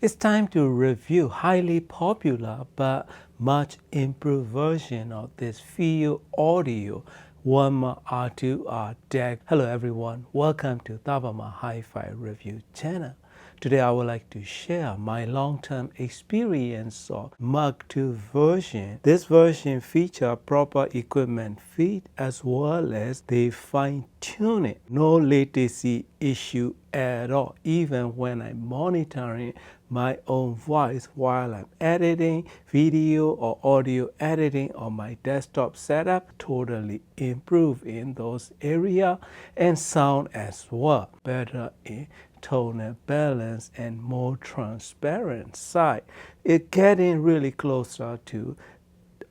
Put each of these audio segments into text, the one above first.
It's time to review highly popular but much improved version of this FiiO Audio Warmer R2R DAC. Hello everyone, welcome to Tabama Hi-Fi Review channel. Today I would like to share my long-term experience of Mark II version. This version features proper equipment feed as well as they fine-tune it. No latency issue at all, even when I'm monitoring my own voice while I'm editing video or audio editing on my desktop setup. Totally improve in those areas, and sound as well, better in tonal balance and more transparent side. It's getting really closer to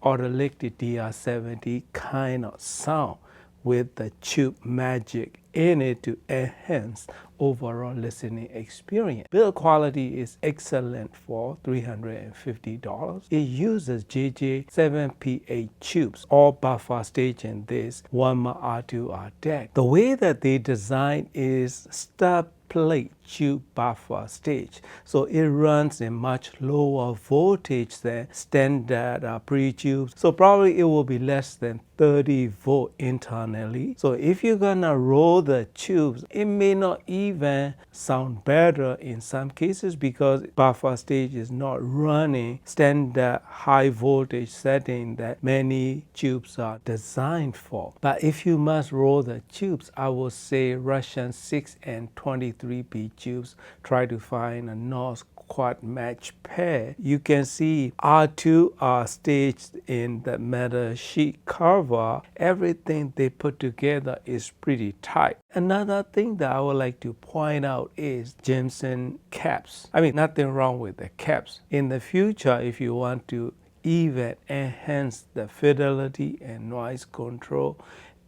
Audalytic DR70 kind of sound with the tube magic in it to enhance overall listening experience. Build quality is excellent for $350. It uses JJ7P8 tubes, all buffer stage in this Warmer R2R DAC. The way that they design is stub plate tube buffer stage, so it runs a much lower voltage than standard pre-tubes, so probably it will be less than 30 volt internally. So if you're gonna roll the tubes, it may not even sound better in some cases because buffer stage is not running standard high voltage setting that many tubes are designed for. But if you must roll the tubes, I would say Russian 6 and 23p tubes. Try to find a North quad match pair. You can see R2 are staged in the metal sheet cover. Everything they put together is pretty tight. Another thing that I would like to point out is Jameson caps. I mean, nothing wrong with the caps. In the future, if you want to even enhance the fidelity and noise control,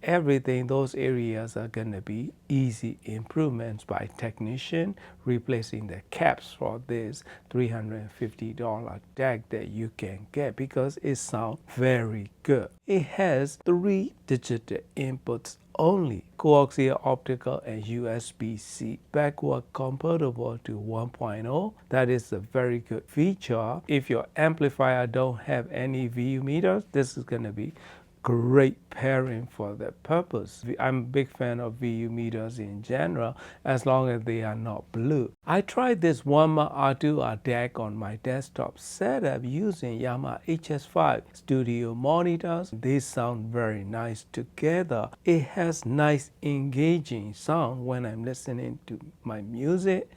everything, those areas are going to be easy improvements by technician, replacing the caps for this $350 DAC that you can get because it sounds very good. It has 3 digital inputs only: coaxial, optical, and USB-C. Backward compatible to 1.0. That is a very good feature. If your amplifier don't have any VU meters, this is going to be great pairing for that purpose. I'm a big fan of VU meters in general, as long as they are not blue. I tried this Warmer R2R DAC on my desktop setup using Yamaha HS5 studio monitors. They sound very nice together. It has nice engaging sound when I'm listening to my music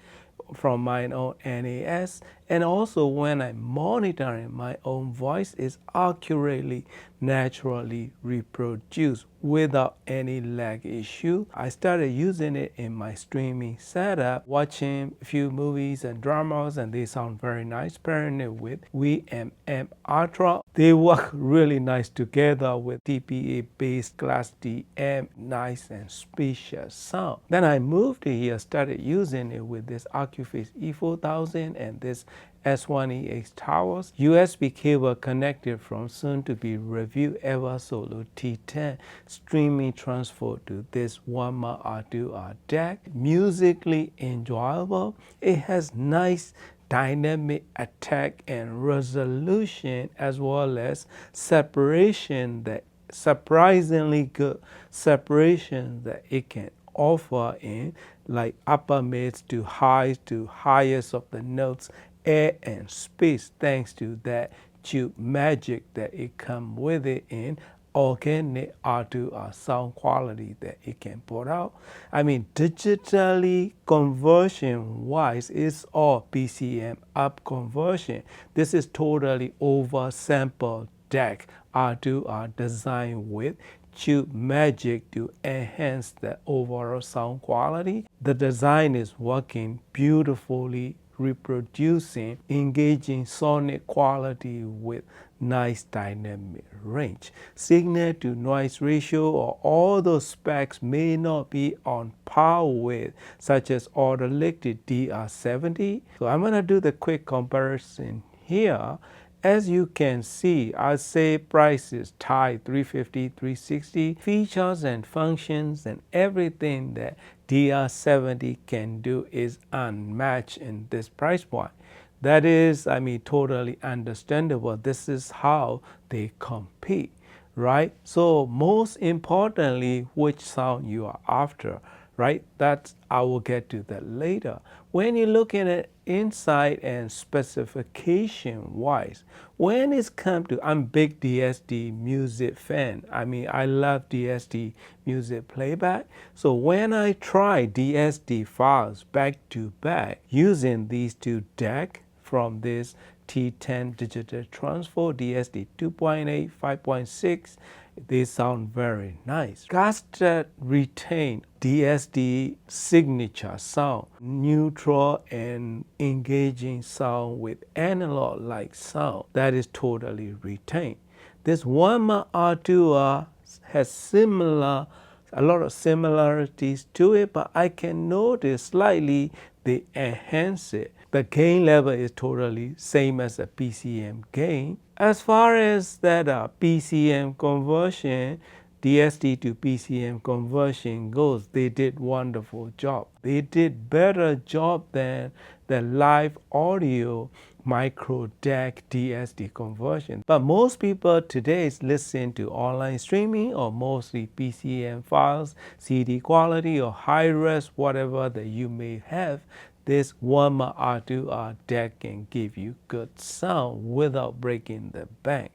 from my own NAS, and also when I'm monitoring my own voice is accurately, naturally reproduced without any lag issue. I started using it in my streaming setup, watching a few movies and dramas, and they sound very nice. Pairing it with VMM Ultra, they work really nice together with TPA based Class DM, nice and spacious sound. Then I moved here, started using it with this Accuface E4000 and this S1EX towers. USB cable connected from soon to be reviewed Eversolo T10 streaming transfer to this Warmer R2R DAC. Musically enjoyable. It has nice dynamic attack and resolution, as well as separation, that surprisingly good separation that it can offer in like upper mids to highs to highest of the notes, air and space, thanks to that tube magic that it comes with it in organic R2R sound quality that it can put out. I mean, digitally conversion wise, it's all BCM up conversion. This is totally oversampled DAC R2R designed with tube magic to enhance the overall sound quality. The design is working beautifully, reproducing engaging sonic quality with nice dynamic range. Signal to noise ratio or all those specs may not be on par with, such as Audalytic DR70. So I'm going to do the quick comparison here. As you can see, I say price is tied $350, $360. Features and functions and everything that DR70 can do is unmatched in this price point. That is, I mean, totally understandable. This is how they compete, right? So most importantly, which sound you are after, right? That's, I will get to that later. When you're looking at inside and specification wise, when it's come to, I'm big DSD music fan. I mean, I love DSD music playback. So when I try DSD files back to back using these two DAC from this T10 digital transfer DSD 2.8, 5.6, they sound very nice. Casted retain DSD signature sound, neutral and engaging sound with analog-like sound that is totally retained. This Warmer R2R has a lot of similarities to it, but I can notice slightly they enhance it. The gain level is totally same as a PCM gain. As far as that PCM conversion, DSD to PCM conversion goes, they did wonderful job. They did better job than the live audio micro DAC DSD conversion. But most people today listen to online streaming or mostly PCM files, CD quality or high res, whatever that you may have. This Warmer R2R DAC can give you good sound without breaking the bank,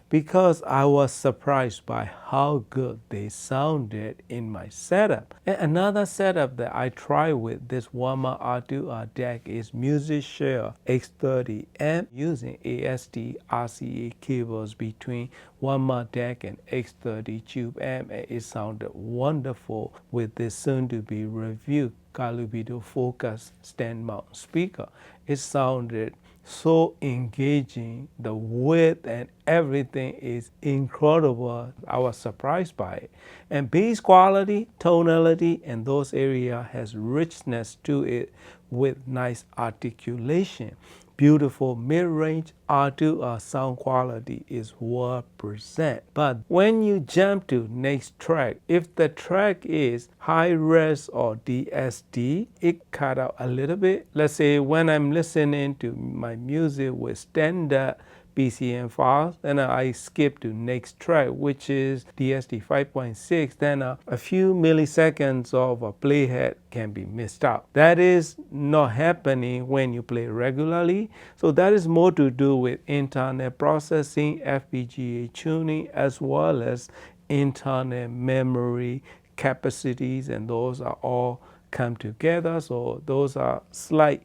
because I was surprised by how good they sounded in my setup. And another setup that I try with this Warmer R2R DAC is MusicShare X30M using ASD RCA cables between Warmer DAC and X30 Tube M. It sounded wonderful with this soon-to-be reviewed Calubido Focus stand mount speaker. It sounded so engaging. The width and everything is incredible. I was surprised by it. And bass quality, tonality, and those areas has richness to it with nice articulation. Beautiful mid-range R2R sound quality is well present. But when you jump to next track, if the track is high res or DSD, it cut out a little bit. Let's say when I'm listening to my music with standard PCM files, then I skip to next track, which is DSD 5.6, then a few milliseconds of a playhead can be missed out. That is not happening when you play regularly. So that is more to do with internet processing, FPGA tuning, as well as internet memory capacities, and those are all come together. So those are slight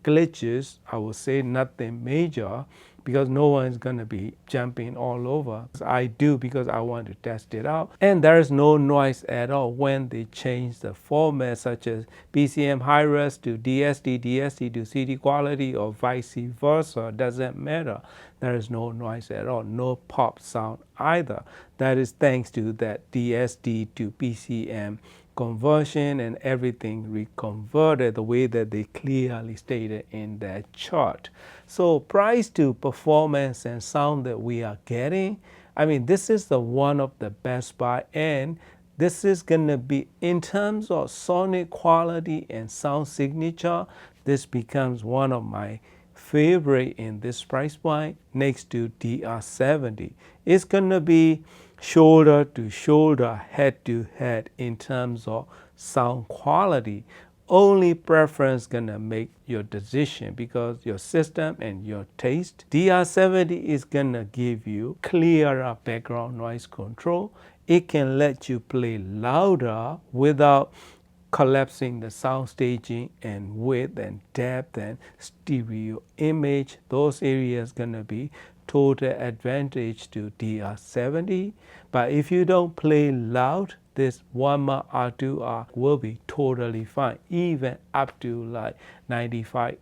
glitches, I would say nothing major, because no one is going to be jumping all over. I do because I want to test it out. And there is no noise at all when they change the format, such as PCM high res to DSD, DSD to CD quality, or vice versa. Doesn't matter. There is no noise at all, no pop sound either. That is thanks to that DSD to PCM conversion and everything reconverted the way that they clearly stated in that chart. So price to performance and sound that we are getting, I mean, this is the one of the best buy, and this is going to be, in terms of sonic quality and sound signature, this becomes one of my favorite in this price point next to DR70. It's going to be shoulder to shoulder, head to head in terms of sound quality. Only preference gonna make your decision because your system and your taste. DR70 is gonna give you clearer background noise control. It can let you play louder without collapsing the sound staging and width and depth and stereo image. Those areas gonna be total advantage to DR70. But if you don't play loud, this Warmer R2R will be totally fine, even up to like 95,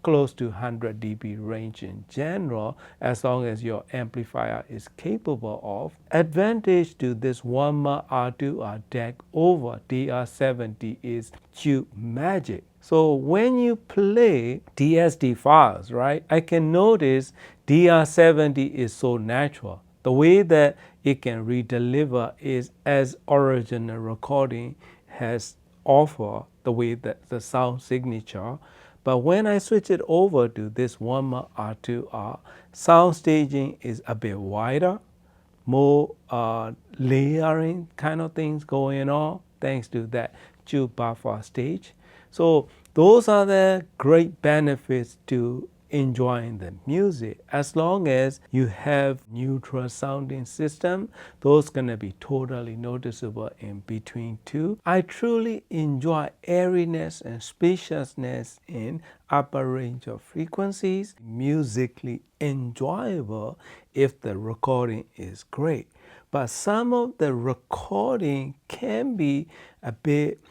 close to 100 dB range in general, as long as your amplifier is capable of. Advantage to this Warmer R2R DAC over DR70 is tube magic. So when you play DSD files, right, I can notice DR70 is so natural. The way that it can redeliver is as original recording has offered, the way that the sound signature. But when I switch it over to this Warmer R2R, sound staging is a bit wider, more layering kind of things going on thanks to that tube buffer stage. So those are the great benefits to enjoying the music. As long as you have neutral sounding system, those gonna be totally noticeable in between two. I truly enjoy airiness and spaciousness in upper range of frequencies, musically enjoyable if the recording is great. But some of the recording can be a bit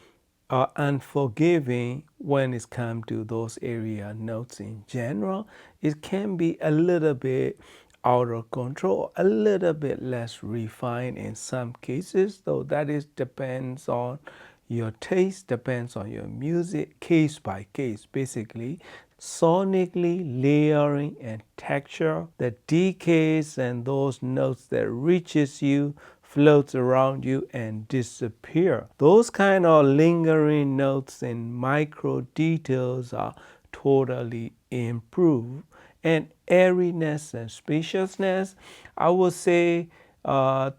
unforgiving when it's come to those area notes in general. It can be a little bit out of control, a little bit less refined in some cases, though that is depends on your taste, depends on your music, case by case basically. Sonically, layering and texture, the decays and those notes that reaches you, floats around you and disappear. Those kind of lingering notes and micro details are totally improved. And airiness and spaciousness, I would say toe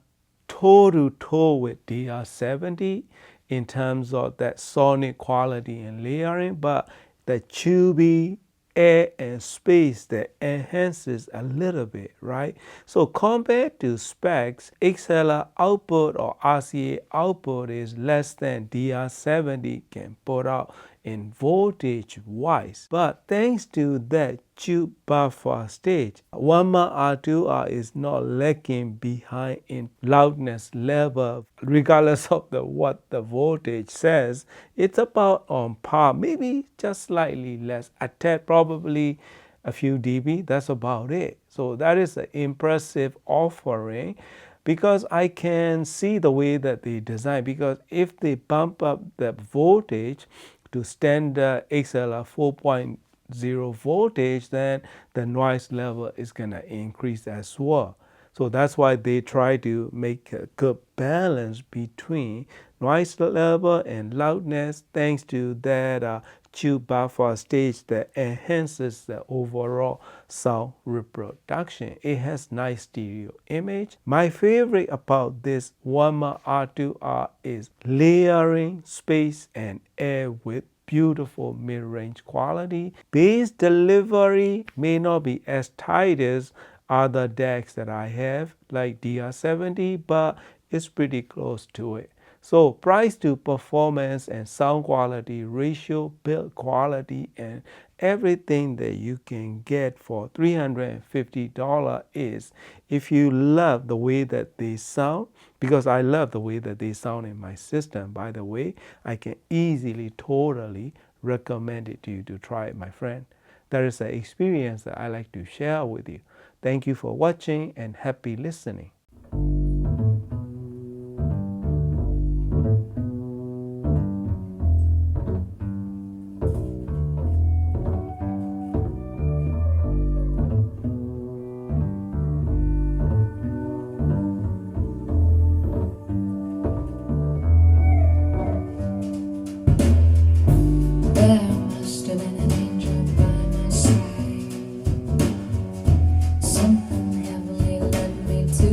to toe with DR70 in terms of that sonic quality and layering, but the tubey air and space that enhances a little bit, right? So compared to specs, XLR output or RCA output is less than DR70 can put out in voltage wise. But thanks to that tube buffer stage, Warmer R2R is not lacking behind in loudness level regardless of what the voltage says. It's about on par, maybe just slightly less, a tad, probably a few dB, that's about it. So that is an impressive offering because I can see the way that they design, because if they bump up the voltage to standard XLR 4.0 voltage, then the noise level is going to increase as well. So that's why they try to make a good balance between noise level and loudness thanks to that tube buffer stage that enhances the overall sound reproduction. It has nice stereo image. My favorite about this Warmer R2R is layering, space and air with beautiful mid-range quality. Bass delivery may not be as tight as other DACs that I have like DR70, but it's pretty close to it. So price to performance and sound quality ratio, build quality and everything that you can get for $350 is, if you love the way that they sound, because I love the way that they sound in my system, by the way, I can easily, totally recommend it to you to try it, my friend. That is an experience that I like to share with you. Thank you for watching and happy listening. There must have been an angel by my side. Something heavenly led me to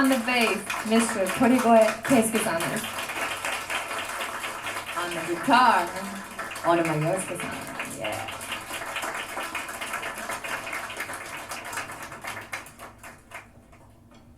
on the bass, Mr. Torigoe Keisuke-san. On the guitar, Onomayosuke-san. Yeah.